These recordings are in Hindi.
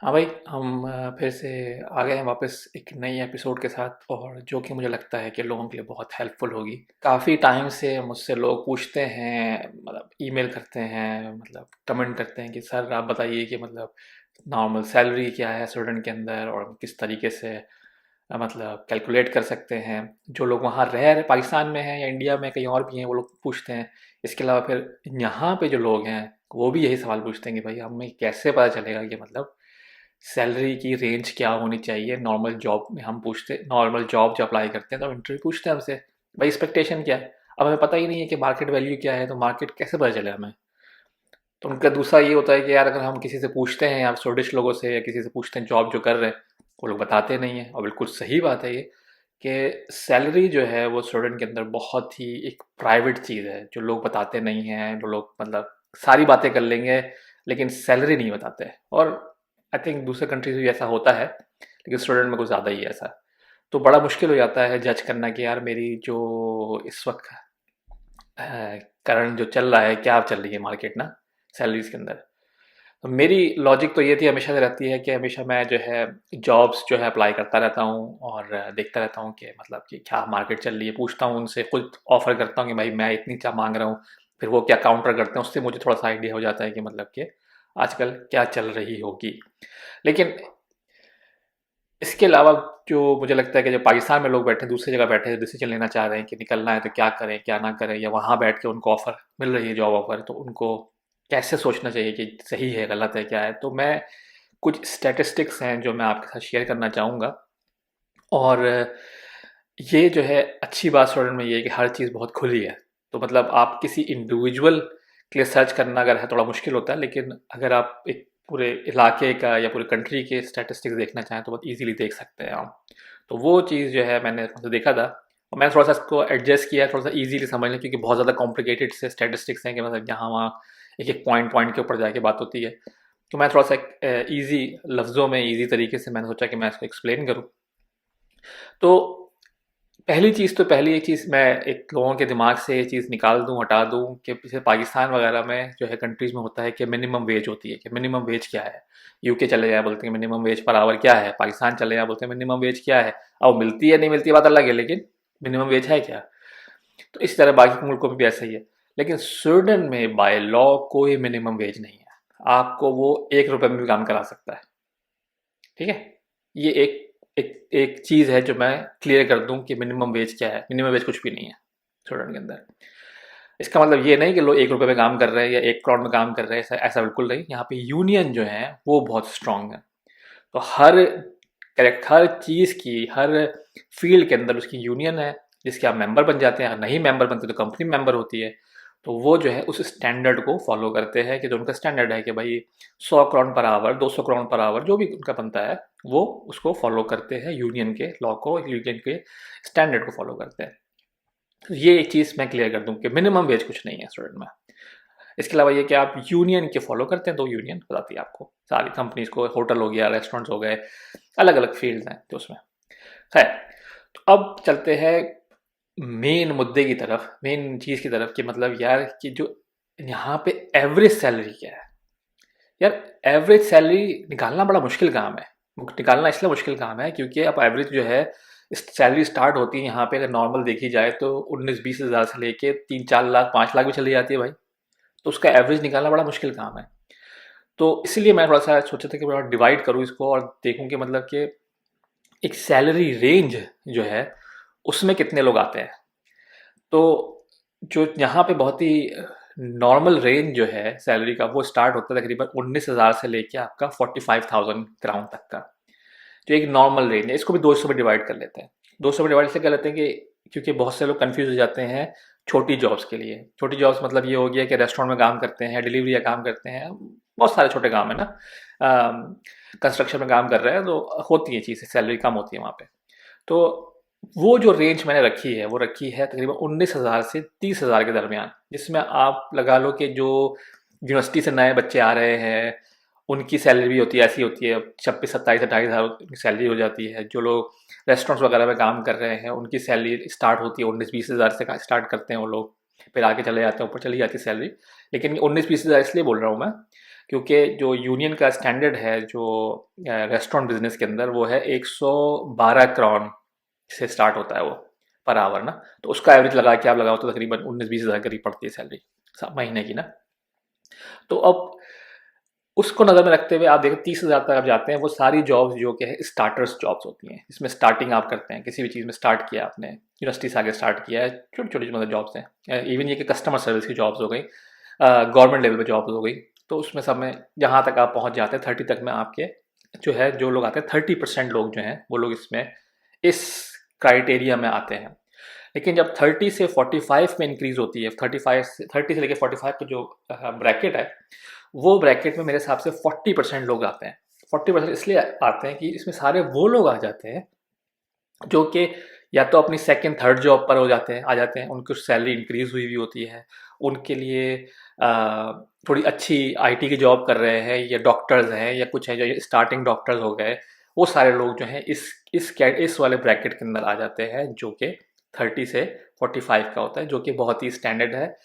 हाँ भाई, हम फिर से आ गए हैं वापस एक नई एपिसोड के साथ, और जो कि मुझे लगता है कि लोगों के लिए बहुत हेल्पफुल होगी। काफ़ी टाइम से मुझसे लोग पूछते हैं, मतलब ईमेल करते हैं, मतलब कमेंट करते हैं कि सर आप बताइए कि मतलब नॉर्मल सैलरी क्या है स्टूडेंट के अंदर, और किस तरीके से मतलब कैलकुलेट कर सकते हैं। जो लोग वहाँ रह रहे पाकिस्तान में हैं या इंडिया में कहीं और भी हैं, वो लोग पूछते हैं। इसके अलावा फिर यहाँ पे जो लोग हैं वो भी यही सवाल पूछते हैं कि भाई हमें कैसे पता चलेगा कि मतलब सैलरी की रेंज क्या होनी चाहिए। नॉर्मल जॉब में हम पूछते, नॉर्मल जॉब जो अप्लाई करते हैं तो इंटरव्यू पूछते हैं हमसे भाई एक्सपेक्टेशन क्या है। अब हमें पता ही नहीं है कि मार्केट वैल्यू क्या है, तो मार्केट कैसे पता चले हमें। तो उनका दूसरा ये होता है कि यार अगर हम किसी से पूछते हैं या स्टूडेंट लोगों से या किसी से पूछते हैं जॉब जो कर रहे हैं, वो लोग बताते नहीं हैं। और बिल्कुल सही बात है ये कि सैलरी जो है वो स्टूडेंट के अंदर बहुत ही एक प्राइवेट चीज़ है जो लोग बताते नहीं हैं। जो लोग मतलब सारी बातें कर लेंगे लेकिन सैलरी नहीं बताते। और आई थिंक दूसरे कंट्रीज में भी ऐसा होता है, लेकिन स्टूडेंट में कुछ ज़्यादा ही है ऐसा। तो बड़ा मुश्किल हो जाता है जज करना कि यार मेरी जो इस वक्त करंट जो चल रहा है, क्या चल रही है मार्केट ना सैलरीज के अंदर। तो मेरी लॉजिक तो ये थी, हमेशा से रहती है कि हमेशा मैं जो है जॉब्स जो है अप्लाई करता रहता हूँ और देखता रहता हूँ कि मतलब कि क्या मार्केट चल रही है। पूछता हूँ उनसे, खुद ऑफर करता हूँ कि भाई मैं इतनी क्या मांग रहा हूँ। फिर वो क्या काउंटर करते हैं, उससे मुझे थोड़ा सा आइडिया हो जाता है कि मतलब कि आजकल क्या चल रही होगी। लेकिन इसके अलावा जो मुझे लगता है कि जो पाकिस्तान में लोग बैठे हैं, दूसरी जगह बैठे हैं, डिसीजन लेना चाह रहे हैं कि निकलना है तो क्या करें क्या ना करें, या वहाँ बैठ के उनको ऑफ़र मिल रही है जॉब ऑफ़र, तो उनको कैसे सोचना चाहिए कि सही है गलत है क्या है। तो मैं कुछ स्टैटिस्टिक्स हैं जो मैं आपके साथ शेयर करना चाहूँगा। और ये जो है अच्छी बात स्टूडेंट में ये है कि हर चीज़ बहुत खुली है। तो मतलब आप किसी इंडिविजुअल के लिए सर्च करना अगर है थोड़ा मुश्किल होता है, लेकिन अगर आप एक पूरे इलाके का या पूरे कंट्री के स्टैटिस्टिक्स देखना चाहें तो बहुत इजीली देख सकते हैं आप। तो वो चीज़ जो है मैंने मतलब देखा था, और मैंने थोड़ा सा इसको एडजस्ट किया थोड़ा सा इजीली समझने, क्योंकि बहुत ज़्यादा कॉम्प्लिकेटेड से स्टैटिस्टिक्स हैं कि मतलब यहाँ वहाँ एक एक पॉइंट पॉइंट के ऊपर जाके बात होती है। तो मैं थोड़ा सा ईजी लफ्ज़ों में ईजी तरीके से मैंने सोचा कि मैं इसको एक्सप्लेन करूँ। तो पहली चीज़ तो पहली एक चीज़ मैं एक लोगों के दिमाग से ये चीज़ निकाल दूँ, हटा दूँ कि जैसे पाकिस्तान वगैरह में जो है कंट्रीज़ में होता है कि मिनिमम वेज होती है, कि मिनिमम वेज क्या है। यूके चले जाए बोलते हैं मिनिमम वेज पर आवर क्या है, पाकिस्तान चले जाए बोलते हैं मिनिमम वेज क्या है। अब मिलती है नहीं मिलती है बात अलग है, लेकिन मिनिमम वेज है क्या। तो इस तरह बाकी मुल्कों में भी ऐसा ही है। लेकिन स्वीडन में बाय लॉ कोई मिनिमम वेज नहीं है। आपको वो 1 रुपये में भी काम करा सकता है। ठीक है। ये एक एक एक चीज़ है जो मैं क्लियर कर दूं कि मिनिमम वेज क्या है। मिनिमम वेज कुछ भी नहीं है स्टूडेंट के अंदर। इसका मतलब ये नहीं कि लोग 1 रुपये में काम कर रहे हैं या 1 करोड़ में काम कर रहे हैं, ऐसा ऐसा बिल्कुल नहीं। यहाँ पे यूनियन जो है वो बहुत स्ट्रांग है। तो हर करेक्ट हर चीज़ की हर फील्ड के अंदर उसकी यूनियन है, जिसके आप मेंबर बन जाते हैं। अगर नहीं मेंबर बनते तो कंपनी मेंबर होती है। तो वो जो है उस स्टैंडर्ड को फॉलो करते हैं कि जो उनका स्टैंडर्ड है कि भाई 100 crore per hour 200 crore per hour जो भी उनका बनता है, वो उसको फॉलो करते हैं। यूनियन के लॉ को, यूनियन के स्टैंडर्ड को फॉलो करते हैं। तो ये एक चीज़ मैं क्लियर कर दूं कि मिनिमम वेज कुछ नहीं है स्टूडेंट में। इसके अलावा ये कि आप यूनियन के फॉलो करते हैं तो यूनियन बताती है आपको सारी कंपनीज को। होटल हो गया, रेस्टोरेंट्स हो गए, अलग अलग फील्ड्स हैं तो उसमें खैर। तो अब चलते हैं मेन मुद्दे की तरफ, मेन चीज़ की तरफ कि मतलब यार कि जो यहाँ पे एवरेज सैलरी क्या है। यार एवरेज सैलरी निकालना बड़ा मुश्किल काम है। निकालना इसलिए मुश्किल काम है क्योंकि अब एवरेज जो है सैलरी स्टार्ट होती है यहाँ पे, अगर नॉर्मल देखी जाए तो 19-20 हज़ार से लेके 3-4 लाख 5 लाख भी चली जाती है भाई। तो उसका एवरेज निकालना बड़ा मुश्किल काम है। तो इसलिए मैं थोड़ा सा सोचा था कि थोड़ा डिवाइड करूँ इसको और देखूँ कि मतलब कि एक सैलरी रेंज जो है उसमें कितने लोग आते हैं। तो जो यहाँ पे बहुत ही नॉर्मल रेंज जो है सैलरी का, वो स्टार्ट होता है तकरीबन 19 हज़ार से लेके आपका 45,000 क्राउन तक का। जो एक नॉर्मल रेंज है, इसको भी 200 में डिवाइड कर लेते हैं। 200 में डिवाइड इसलिए कर लेते हैं कि क्योंकि बहुत से लोग कंफ्यूज हो जाते हैं छोटी जॉब्स के लिए। छोटी जॉब्स मतलब ये हो गया कि रेस्टोरेंट में काम करते हैं, डिलीवरी का काम करते हैं, बहुत सारे छोटे काम है ना। कंस्ट्रक्शन में काम कर रहे हैं तो होती है चीज़ें, सैलरी कम होती है वहाँ पे। तो वो जो रेंज मैंने रखी है वो रखी है तकरीबन 19 हज़ार से 30 हज़ार के दरमियान, जिसमें आप लगा लो कि जो यूनिवर्सिटी से नए बच्चे आ रहे हैं उनकी सैलरी भी होती है, ऐसी होती है 26 27 28 हज़ार उनकी सैलरी हो जाती है। जो लोग रेस्टोरेंट्स वगैरह में काम कर रहे हैं उनकी सैलरी स्टार्ट होती है 19-20 हज़ार से स्टार्ट करते हैं वो लोग। फिर आगे चले जाते हैं, ऊपर चली जाती है सैलरी। लेकिन 19-20 हज़ार इसलिए बोल रहा हूँ मैं, क्योंकि जो यूनियन का स्टैंडर्ड है जो रेस्टोरेंट बिजनेस के अंदर, वो है 112 से स्टार्ट होता है वो पर आवर ना। तो उसका एवरेज लगा के आप लगाओ तो तकरीबन 19-20 हज़ार करीब पड़ती है सैलरी महीने की ना। तो अब उसको नज़र में रखते हुए आप देखो 30 हज़ार तक आप जाते हैं, वो सारी जॉब्स जो कि है स्टार्टर्स जॉब्स होती हैं, जिसमें स्टार्टिंग आप करते हैं, किसी भी चीज़ में स्टार्ट किया आपने, यूनिवर्सिटी से आगे स्टार्ट किया है, छोटी छोटी मतलब जॉब्स हैं, इवन ये कि कस्टमर सर्विस की जॉब्स हो गई, गवर्नमेंट लेवल पे जॉब्स हो गई। तो उसमें सब में जहाँ तक आप पहुँच जाते हैं 30 तक में आपके जो है, जो लोग आते हैं 30% लोग जो हैं वो लोग इसमें इस क्राइटेरिया में आते हैं। लेकिन जब 30 से 45 में इंक्रीज होती है, 30 से लेकर 45 का जो ब्रैकेट है, वो ब्रैकेट में मेरे हिसाब से 40% लोग आते हैं। 40% इसलिए आते हैं कि इसमें सारे वो लोग आ जाते हैं जो कि या तो अपनी सेकंड थर्ड जॉब पर हो जाते हैं, आ जाते हैं, उनकी सैलरी इंक्रीज हुई होती है, उनके लिए थोड़ी अच्छी आईटी की जॉब कर रहे हैं, या डॉक्टर्स हैं, या कुछ हैं जो स्टार्टिंग डॉक्टर्स हो गए। वो सारे लोग जो हैं इस वाले ब्रैकेट के अंदर आ जाते हैं, जो कि 30 से 45 का होता है, जो कि बहुत ही स्टैंडर्ड है।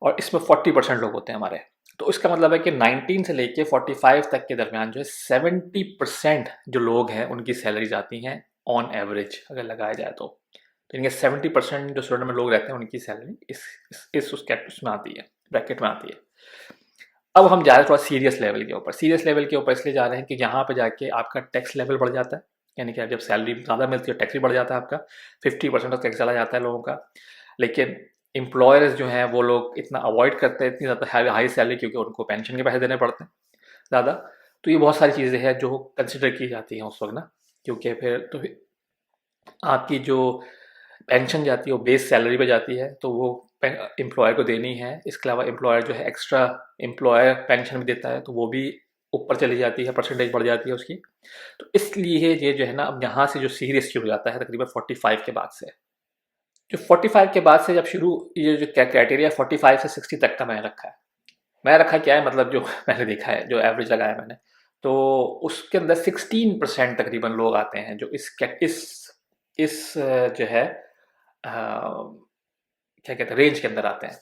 और इसमें 40% लोग होते हैं हमारे। तो इसका मतलब है कि 19 से लेके 45 तक के दरमियान जो है 70% जो लोग हैं उनकी सैलरीज आती हैं ऑन एवरेज, अगर लगाया जाए तो इनके 70% जो स्टूडेंट में लोग रहते हैं उनकी सैलरी इस उसमें आती है, ब्रैकेट में आती है। अब हम जा रहे हैं थोड़ा सीरियस लेवल के ऊपर। सीरियस लेवल के ऊपर इसलिए जा रहे हैं कि यहाँ पे जाके आपका टैक्स लेवल बढ़ जाता है, यानी कि आप जब सैलरी ज़्यादा मिलती है टैक्स भी बढ़ जाता है आपका, 50% टैक्स चला जाता है लोगों का। लेकिन एम्प्लॉयर्स जो हैं वो लोग इतना अवॉइड करते हैं इतनी ज़्यादा हाई सैलरी, क्योंकि उनको पेंशन के पैसे देने पड़ते हैं ज़्यादा। तो ये बहुत सारी चीज़ें हैं जो कंसिडर की जाती हैं उस वक्त ना, क्योंकि फिर आपकी जो पेंशन जाती है वो बेस सैलरी पे जाती है, तो वो एम्प्लॉयर को देनी है। इसके अलावा एम्प्लॉयर जो है एक्स्ट्रा एम्प्लॉयर पेंशन भी देता है, तो वो भी ऊपर चली जाती है, परसेंटेज बढ़ जाती है उसकी। तो इसलिए ये जो है ना, अब यहाँ से जो सीरियस शुरू हो जाता है तकरीबन 45 के बाद से। जो 45 के बाद से जब शुरू, ये जो क्राइटेरिया 45 से 60 तक का मैंने रखा है। मैं रखा क्या है, मतलब जो मैंने देखा है, जो एवरेज लगाया मैंने, तो उसके अंदर 16% तकरीबन लोग आते हैं जो इस जो है क्या कहते हैं रेंज के अंदर आते हैं।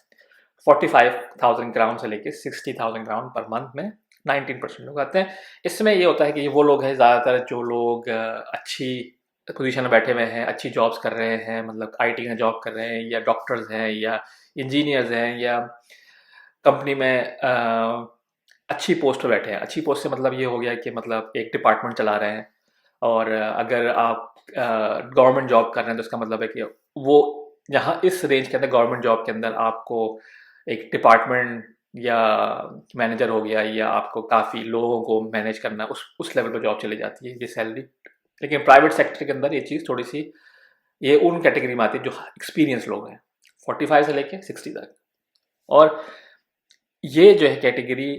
45,000 ग्राउंड से लेके 60,000 ग्राउंड पर मंथ में 19% लोग आते हैं। इसमें ये होता है कि ये वो लोग हैं ज़्यादातर जो लोग अच्छी पोजीशन में बैठे हुए हैं, अच्छी जॉब्स कर रहे हैं, मतलब आईटी में जॉब कर रहे हैं, या डॉक्टर्स हैं, या इंजीनियर्स हैं, या कंपनी में अच्छी पोस्ट पे बैठे हैं। अच्छी पोस्ट से मतलब ये हो गया कि मतलब एक डिपार्टमेंट चला रहे हैं। और अगर आप गवर्नमेंट जॉब कर रहे हैं तो इसका मतलब है कि वो यहाँ इस रेंज के अंदर गवर्नमेंट जॉब के अंदर आपको एक डिपार्टमेंट या मैनेजर हो गया, या आपको काफ़ी लोगों को मैनेज करना, उस लेवल पर जॉब चली जाती है ये सैलरी। लेकिन प्राइवेट सेक्टर के अंदर ये चीज़ थोड़ी सी, ये उन कैटेगरी में आती है जो एक्सपीरियंस लोग हैं, 45 से लेके 60 तक। और ये जो है कैटेगरी,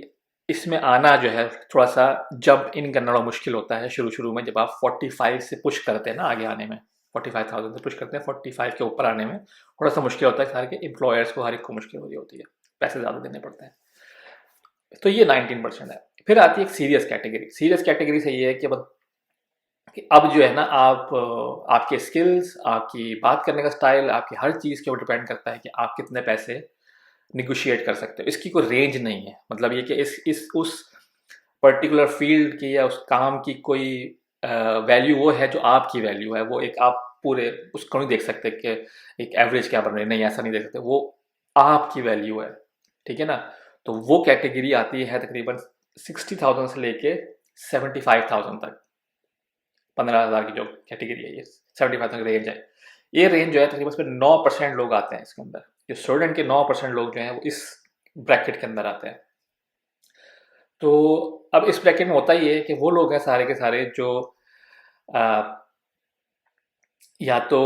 इसमें आना जो है थोड़ा सा जंप इन करना बड़ा मुश्किल होता है शुरू में, जब आप 45 से पुश करते हैं ना आगे आने में, 45,000 से पुश करते हैं 45 के ऊपर आने में थोड़ा सा मुश्किल होता है। सारे के एम्प्लॉयर्स को हर एक को मुश्किल हो रही होती है, पैसे ज़्यादा देने पड़ते हैं। तो ये 19% है। फिर आती है एक सीरियस कैटेगरी। सीरियस कैटेगरी से ये है कि अब जो है ना, आप आपके स्किल्स, आपकी बात करने का स्टाइल, आपकी हर चीज़ के ऊपर डिपेंड करता है कि आप कितने पैसे निगोशिएट कर सकते हो। इसकी कोई रेंज नहीं है, मतलब ये कि इस उस पर्टिकुलर फील्ड की या उस काम की कोई वैल्यू वो है जो आपकी वैल्यू है। वो एक आप पूरे उसको नहीं देख सकते कि एक एवरेज क्या बन रही है, नहीं ऐसा नहीं देख सकते, वो आपकी वैल्यू है, ठीक है ना। तो वो कैटेगरी आती है तकरीबन 60,000 से लेके 75,000 तक, 15,000 की जो कैटेगरी है, ये 75 तक रेंज है। ये रेंज जो है तकरीबन उसमें 9% लोग आते हैं इसके अंदर। जो स्टूडेंट के 9% लोग जो हैं वो इस ब्रैकेट के अंदर आते हैं। तो अब इस ब्रैकेट में होता ही है कि वो लोग हैं सारे के सारे जो आ, या तो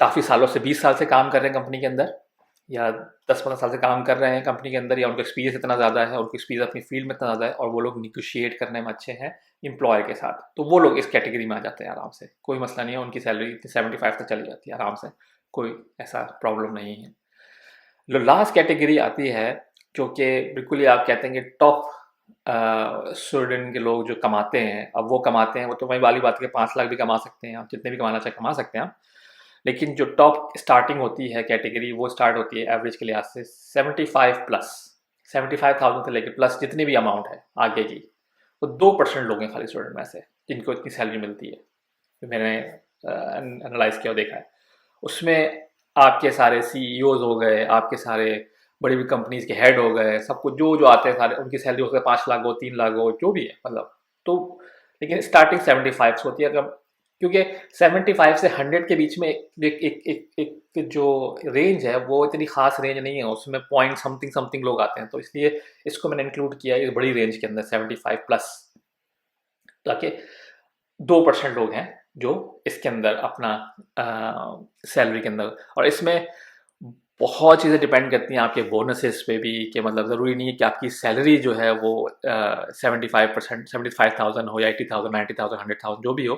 काफ़ी सालों से 20 साल से काम कर रहे हैं कंपनी के अंदर, या 10-15 साल से काम कर रहे हैं कंपनी के अंदर, या उनका एक्सपीरियंस इतना ज़्यादा है, उनका एक्सपीरियंस अपनी फील्ड में इतना ज़्यादा है, और वो लोग निगोशिएट करने में अच्छे हैं एम्प्लॉयर के साथ, तो वो लोग इस कैटेगरी में आ जाते हैं आराम से। कोई मसला नहीं है, उनकी सैलरी 75 तक चली जाती है आराम से, कोई ऐसा प्रॉब्लम नहीं है। जो लास्ट कैटेगरी आती है, जो कि बिल्कुल ही आप कहते हैं कि टॉप स्टूडेंट के लोग जो कमाते हैं, अब वो कमाते हैं, वो तो वही वाली बात है कि 5 लाख भी कमा सकते हैं आप, जितने भी कमाना चाहे कमा सकते हैं आप। लेकिन जो टॉप स्टार्टिंग होती है कैटेगरी वो स्टार्ट होती है एवरेज के लिहाज से 75 प्लस, 75,000 से लेकर प्लस जितनी भी अमाउंट है आगे की, वो 2% लोग हैं खाली स्टूडेंट में से जिनको इतनी सैलरी मिलती है। तो मैंने एनालाइज किया और देखा है उसमें आपके सारे सीईओज हो गए, आपके सारे बड़ी बड़ी कंपनीज के हेड हो गए, सब कुछ जो जो आते हैं सारे, उनकी सैलरी हो सकती है 5 लाख हो, 3 लाख हो, जो भी है मतलब। तो लेकिन स्टार्टिंग 75 से होती है अगर, क्योंकि 75 से 100 के बीच में एक जो रेंज है वो इतनी खास रेंज नहीं है, उसमें पॉइंट समथिंग समथिंग लोग आते हैं, तो इसलिए इसको मैंने इंक्लूड किया इस बड़ी रेंज के अंदर 75 प्लस, ताकि 2% लोग हैं जो इसके अंदर अपना सैलरी के अंदर। और इसमें बहुत चीज़ें डिपेंड करती हैं आपके बोनसेस पे भी, कि मतलब ज़रूरी नहीं है कि आपकी सैलरी जो है वो 75%, 75,000 हो या 80,000, 90,000, 100,000 जो भी हो।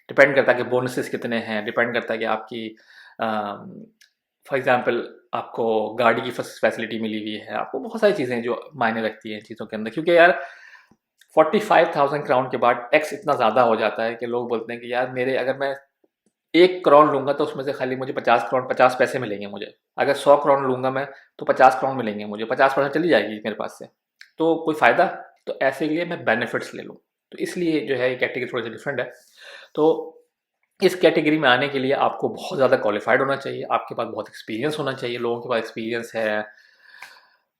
डिपेंड करता है कि बोनसेस कितने हैं, डिपेंड करता है कि आपकी फॉर एग्जांपल आपको गाड़ी की फैसिलिटी मिली हुई है, आपको बहुत सारी चीज़ें जो मायने रखती हैं चीज़ों के अंदर। क्योंकि यार 45,000 क्राउन के बाद टैक्स इतना ज़्यादा हो जाता है कि लोग बोलते हैं कि यार मेरे, अगर मैं 1 करोड़ लूँगा तो उसमें से खाली मुझे 50 करोड़ 50 पैसे मिलेंगे मुझे, अगर 100 करोड़ लूँगा मैं तो 50 करोड़ मिलेंगे मुझे, 50% चली जाएगी मेरे पास से, तो कोई फ़ायदा। तो ऐसे लिए मैं बेनिफिट्स ले लूँ, तो इसलिए जो है ये कैटेगरी थोड़ी सी डिफरेंट है। तो इस कैटेगरी में आने के लिए आपको बहुत ज़्यादा क्वालिफाइड होना चाहिए, आपके पास बहुत एक्सपीरियंस होना चाहिए। लोगों के पास एक्सपीरियंस है,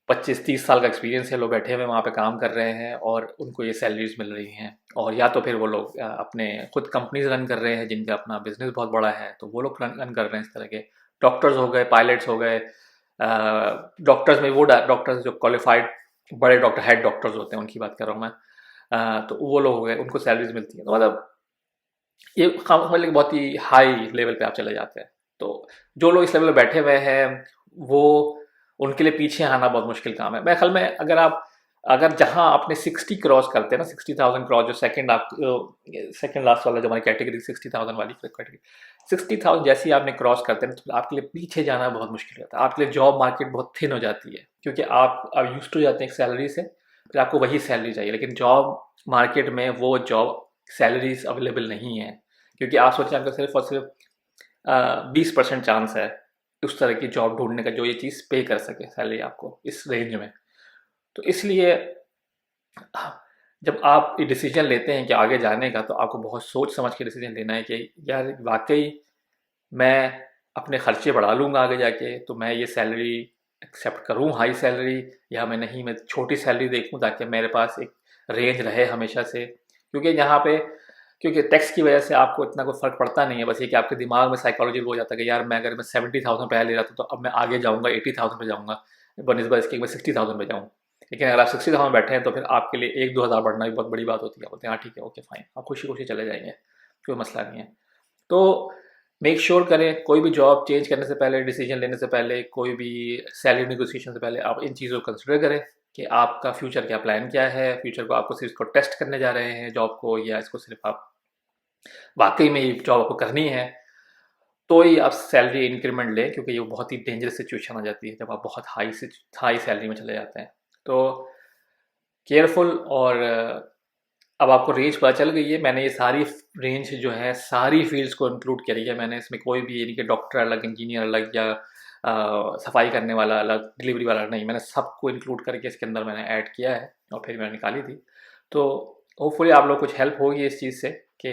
25-30 साल का एक्सपीरियंस है, लोग बैठे हुए वहाँ पे काम कर रहे हैं और उनको ये सैलरीज मिल रही हैं। और या तो फिर वो लोग अपने खुद कंपनीज रन कर रहे हैं जिनका अपना बिजनेस बहुत बड़ा है, तो वो लोग रन कर रहे हैं इस तरह के। डॉक्टर्स हो गए, पायलट्स हो गए, डॉक्टर्स में वो डॉक्टर्स जो क्वालिफाइड बड़े डॉक्टर, हेड डॉक्टर्स होते हैं, उनकी बात कर रहा हूँ मैं। तो वो लोग हो गए, उनको सैलरीज मिलती है। तो मतलब ये मतलब बहुत ही हाई लेवल पे आप चले जाते हैं। तो जो लोग इस लेवल पे बैठे हुए हैं वो, उनके लिए पीछे आना बहुत मुश्किल काम है। मेरे ख्याल में अगर जहाँ आपने 60 क्रॉस करते हैं ना, 60,000 क्रॉस, जो सेकंड लास्ट वाला जो हमारी कैटेगरी 60,000 वाली कैटेगरी, 60,000 जैसे ही आपने क्रॉस करते हैं तो आपके लिए पीछे जाना बहुत मुश्किल होता है। आपके लिए जॉब मार्केट बहुत थिन हो जाती है, क्योंकि आप अब यूज टू जाते हैं एक सैलरी से, फिर आपको वही सैलरी चाहिए। लेकिन जॉब मार्केट में वो जॉब सैलरीज अवेलेबल नहीं है, क्योंकि आप सोचें आपका सिर्फ और सिर्फ 20% चांस है उस तरह की जॉब ढूंढने का जो ये चीज़ पे कर सके सैलरी आपको इस रेंज में। तो इसलिए जब आप ये डिसीजन लेते हैं कि आगे जाने का, तो आपको बहुत सोच समझ के डिसीजन लेना है कि यार वाकई मैं अपने खर्चे बढ़ा लूँगा आगे जाके, तो मैं ये सैलरी एक्सेप्ट करूँ हाई सैलरी, या मैं नहीं, मैं छोटी सैलरी देखूँ ताकि मेरे पास एक रेंज रहे हमेशा से। क्योंकि यहाँ पे, क्योंकि टैक्स की वजह से आपको इतना कोई फ़र्क पड़ता नहीं है, बस ये कि आपके दिमाग में साइकोलॉजी हो जाता है कि यार मैं 70,000 पहले ले रहा था, तो अब मैं आगे जाऊँगा 80,000 पे जाऊँगा, बनस्बत इसके मैं 60,000 पे जाऊँ। लेकिन अगर आप 60,000 बैठे हैं तो फिर आपके लिए 1-2 हज़ार बढ़ना भी बहुत बड़ी बात होती है। बोलते हैं हाँ ठीक है, ओके फाइन, आप खुशी खुशी चले जाएंगे, कोई मसला नहीं है। तो मेक श्योर करें कोई भी जॉब चेंज करने से पहले, डिसीजन लेने से पहले, कोई भी सैलरी नेगोशिएशन से पहले आप इन चीज़ों को कंसिडर करें कि आपका फ्यूचर क्या प्लान क्या है। फ्यूचर को आपको सिर्फ इसको टेस्ट करने जा रहे हैं जॉब को, या इसको सिर्फ आप वाकई में ये जॉब आपको करनी है, तो ही आप सैलरी इंक्रीमेंट लें। क्योंकि ये बहुत ही डेंजरस सिचुएशन आ जाती है जब आप बहुत हाई सैलरी में चले जाते हैं। तो केयरफुल। और अब आपको रेंज पता चल गई है। मैंने ये सारी रेंज जो है सारी फील्ड्स को इंक्लूड करी है मैंने, इसमें कोई भी ये नहीं कि डॉक्टर अलग, इंजीनियर अलग, या सफाई करने वाला अलग, डिलीवरी वाला नहीं। मैंने सबको इंक्लूड करके इसके अंदर मैंने ऐड किया है और फिर मैंने निकाली थी। तो होपफुली आप लोग कुछ हेल्प होगी इस चीज़ से कि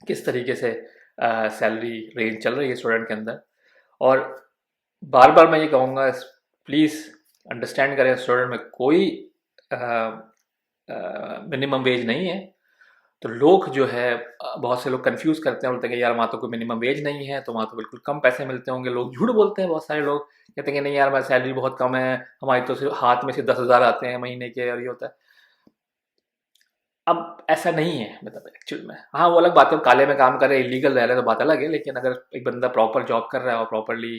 किस तरीके से सैलरी रेंज चल रही है स्टूडेंट के अंदर। और बार बार मैं ये कहूँगा, प्लीज़ अंडरस्टैंड करें, स्टूडेंट में कोई मिनिमम वेज नहीं है। तो लोग जो है बहुत से लोग कंफ्यूज करते हैं, बोलते हैं कि यार वहाँ तो कोई मिनिमम वेज नहीं है, तो वहाँ तो बिल्कुल कम पैसे मिलते होंगे। लोग झूठ बोलते हैं, बहुत सारे लोग कहते हैं कि नहीं यार हमारी सैलरी बहुत कम है, हमारी तो सिर्फ हाथ में सिर्फ 10,000 आते हैं महीने के, और ये होता है। अब ऐसा नहीं है, मतलब एक्चुअल में हाँ वो अलग बात है, काले में काम कर रहे हैं, इलीगल रह रहे हैं तो बात अलग है। लेकिन अगर एक बंदा प्रॉपर जॉब कर रहा है और प्रॉपरली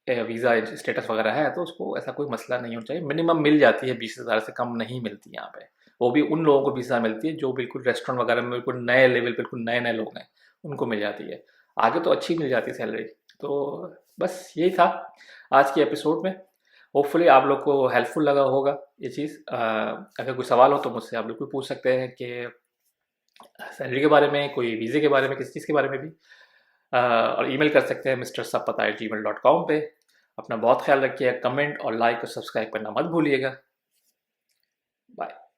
वीज़ा स्टेटस वगैरह है, तो उसको ऐसा कोई मसला नहीं होना चाहिए। मिनिमम मिल जाती है, 20,000 से कम नहीं मिलती यहाँ पे। वो भी उन लोगों को 20,000 मिलती है जो बिल्कुल रेस्टोरेंट वगैरह में बिल्कुल नए लेवल, बिल्कुल नए नए लोग हैं, उनको मिल जाती है। आगे तो अच्छी मिल जाती है सैलरी। तो बस यही था आज के एपिसोड में। होपफुली आप लोग को हेल्पफुल लगा होगा ये चीज़। अगर कोई सवाल हो तो मुझसे आप बिल्कुल पूछ सकते हैं कि सैलरी के बारे में, कोई वीज़े के बारे में, किसी चीज़ के बारे में भी। और ईमेल कर सकते हैं mrsapata@gmail.com पे। अपना बहुत ख्याल रखिए, कमेंट और लाइक और सब्सक्राइब करना मत भूलिएगा। बाय।